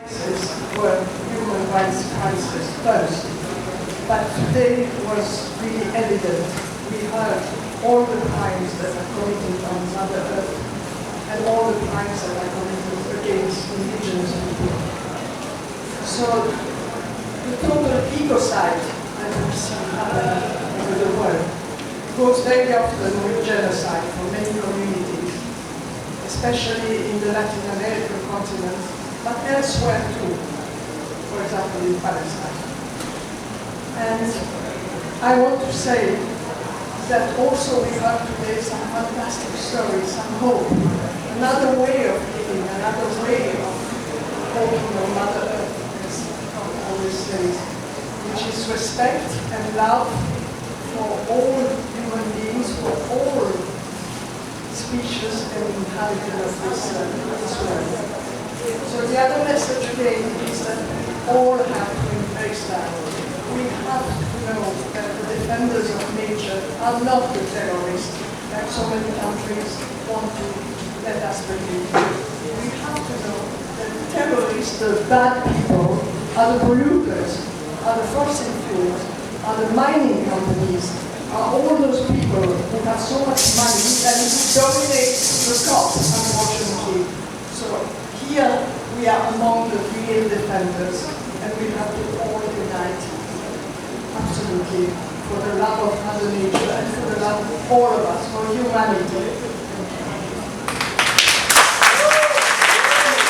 were human rights crisis first, but today was really evident. We heard all the crimes that are committed on Mother Earth and all the crimes that are committed against indigenous people. So the total ecocide that we see happening in the world goes very often with genocide for many communities, especially in the Latin American continent, but elsewhere too, for example in Palestine. And I want to say that also we heard today some fantastic stories, some hope, another way of living, another way of holding on Mother Earth, as God always says, which is respect and love for all human beings, for all species and inhabitants of this world. So the other message again is that all have to embrace that. We have to know that the defenders of nature are not the terrorists that so many countries want to let us believe. We have to know that the terrorists, the bad people, are the polluters, are the fossil fuels, are the mining companies, are all those people who have so much money and who dominate the top, unfortunately. So here we are among the real defenders, and we have to all unite, absolutely, for the love of Mother Nature and for the love of all of us, for humanity.